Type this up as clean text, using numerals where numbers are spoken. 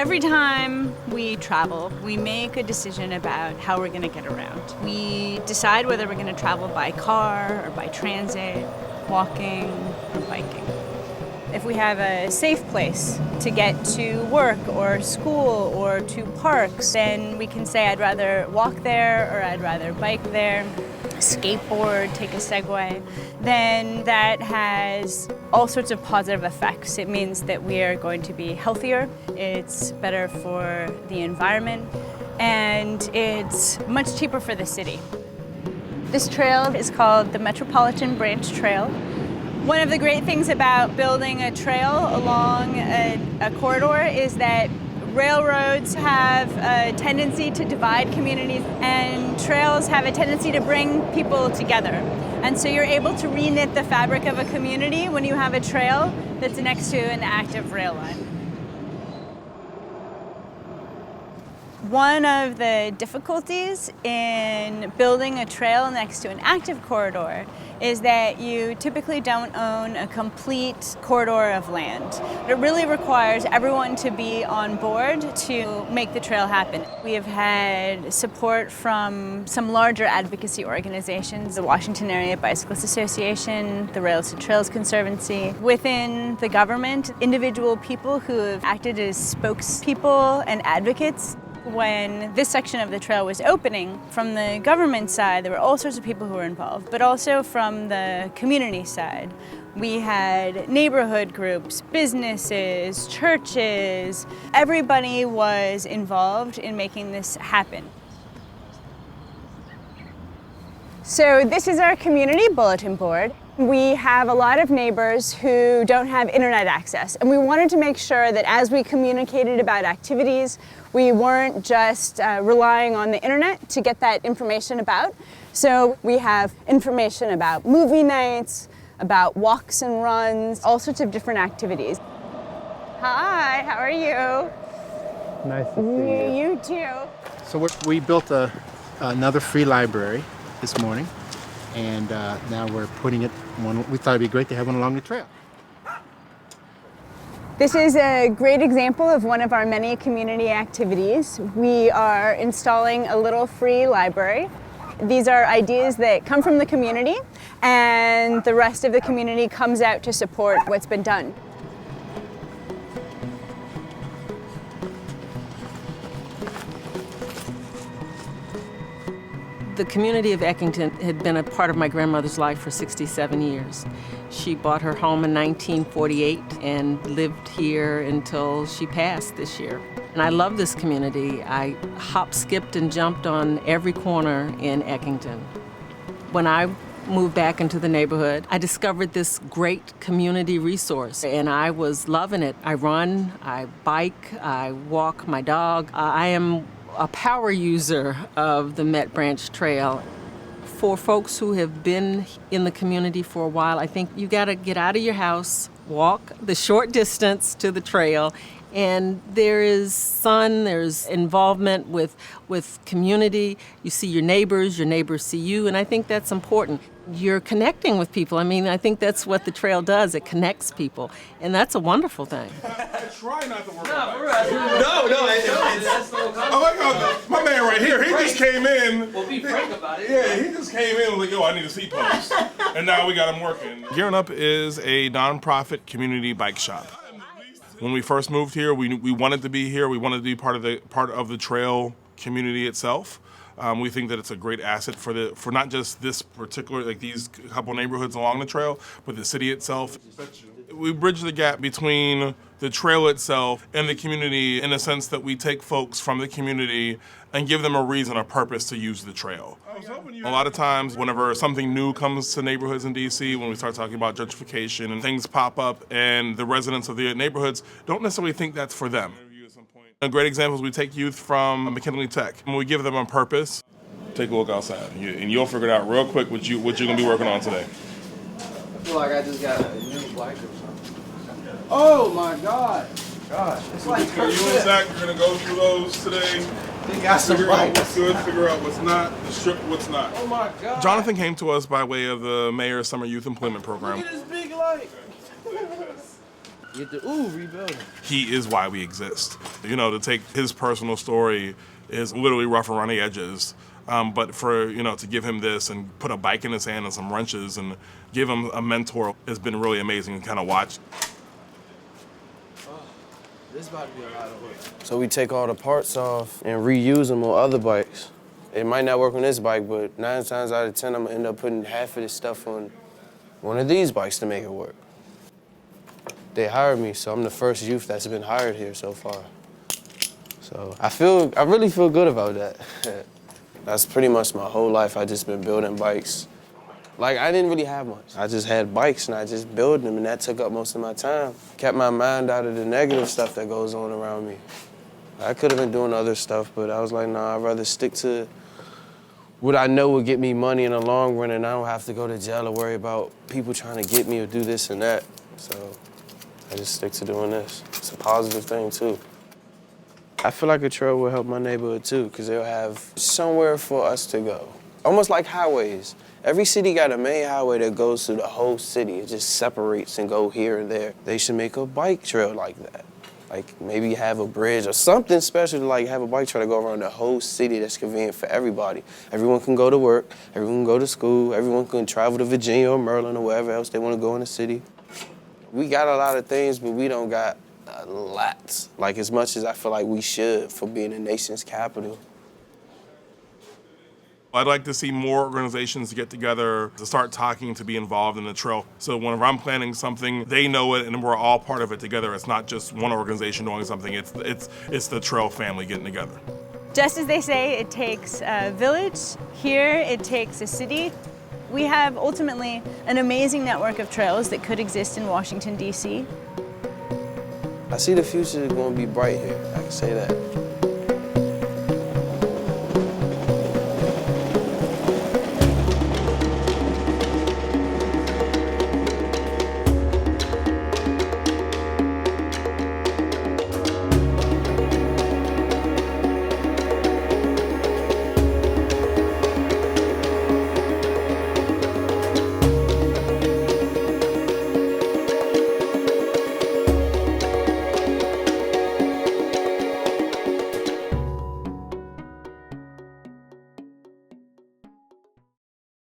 Every time we travel, we make a decision about how we're going to get around. We decide whether we're going to travel by car or by transit, walking or biking. If we have a safe place to get to work or school or to parks, then we can say I'd rather walk there or I'd rather bike there, skateboard, take a Segway. Then that has all sorts of positive effects. It means that we are going to be healthier, it's better for the environment, and it's much cheaper for the city. This trail is called the Metropolitan Branch Trail. One of the great things about building a trail along a corridor is that railroads have a tendency to divide communities and trails have a tendency to bring people together. And so you're able to reknit the fabric of a community when you have a trail that's next to an active rail line. One of the difficulties in building a trail next to an active corridor is that you typically don't own a complete corridor of land. It really requires everyone to be on board to make the trail happen. We have had support from some larger advocacy organizations, the Washington Area Bicyclist Association, the Rails to Trails Conservancy. Within the government, individual people who have acted as spokespeople and advocates. When this section of the trail was opening, from the government side, there were all sorts of people who were involved, but also from the community side. We had neighborhood groups, businesses, churches. Everybody was involved in making this happen. So this is our community bulletin board. We have a lot of neighbors who don't have internet access, and we wanted to make sure that as we communicated about activities, we weren't just relying on the internet to get that information about. So we have information about movie nights, about walks and runs, all sorts of different activities. Hi, how are you? Nice to see you. You too. So we built another free library this morning, and now we're putting it on. We thought it'd be great to have one along the trail. This is a great example of one of our many community activities. We are installing a little free library. These are ideas that come from the community, and the rest of the community comes out to support what's been done. The community of Eckington had been a part of my grandmother's life for 67 years. She bought her home in 1948 and lived here until she passed this year. And I love this community. I hopped, skipped, and jumped on every corner in Eckington. When I moved back into the neighborhood, I discovered this great community resource, and I was loving it. I run, I bike, I walk my dog. I am a power user of the Met Branch Trail. For folks who have been in the community for a while, I think you gotta get out of your house, walk the short distance to the trail, and there is sun, there's involvement with community. You see your neighbors see you, and I think that's important. You're connecting with people. I mean, I think that's what the trail does. It connects people, and that's a wonderful thing. I try not to work on that. Oh my God, my man right here, he just came in. Well, be frank about it. Yeah, he just came in and was like, yo, I need a seat post. And now we got him working. Gearing Up is a nonprofit community bike shop. When we first moved here, we wanted to be here. We wanted to be part of the trail community itself. We think that it's a great asset for not just this particular, like these couple neighborhoods along the trail, but the city itself. We bridge the gap between the trail itself and the community in the sense that we take folks from the community and give them a reason, a purpose to use the trail. A lot of times, whenever something new comes to neighborhoods in DC, when we start talking about gentrification and things pop up and the residents of the neighborhoods don't necessarily think that's for them. A great example is we take youth from McKinley Tech and we give them a purpose. Take a look outside and you'll figure it out real quick what you're gonna be working on today. I feel like I just got a new bike or something. Oh my God. Gosh, it's like you and Zach are gonna go through those today. They got some figure out bikes. what's good, figure out what's not, strip what's not. Oh my God. Jonathan came to us by way of the Mayor's Summer Youth Employment Program. Look at this big light. rebuilding. He is why we exist. You know, to take his personal story is literally rough around the edges. But for, you know, to give him this and put a bike in his hand and some wrenches and give him a mentor has been really amazing to kind of watch. This is about to be a lot of work. So we take all the parts off and reuse them on other bikes. It might not work on this bike, but 9 times out of 10, I'm gonna end up putting half of this stuff on one of these bikes to make it work. They hired me, so I'm the first youth that's been hired here so far. So I really feel good about that. That's pretty much my whole life. I just been building bikes. Like, I didn't really have much. I just had bikes and I just built them, and that took up most of my time. Kept my mind out of the negative stuff that goes on around me. I could have been doing other stuff, but I was like, nah, I'd rather stick to what I know will get me money in the long run, and I don't have to go to jail or worry about people trying to get me or do this and that. So I just stick to doing this. It's a positive thing, too. I feel like a trail will help my neighborhood, too, because they'll have somewhere for us to go. Almost like highways. Every city got a main highway that goes through the whole city. It just separates and go here and there. They should make a bike trail like that. Like maybe have a bridge or something special to like have a bike trail to go around the whole city that's convenient for everybody. Everyone can go to work, everyone can go to school, everyone can travel to Virginia or Maryland or wherever else they want to go in the city. We got a lot of things, but we don't got a lot. Like as much as I feel like we should for being the nation's capital. I'd like to see more organizations get together to start talking, to be involved in the trail. So whenever I'm planning something, they know it and we're all part of it together. It's not just one organization doing something, it's the trail family getting together. Just as they say, it takes a village. Here, it takes a city. We have ultimately an amazing network of trails that could exist in Washington, D.C. I see the future is going to be bright here. I can say that.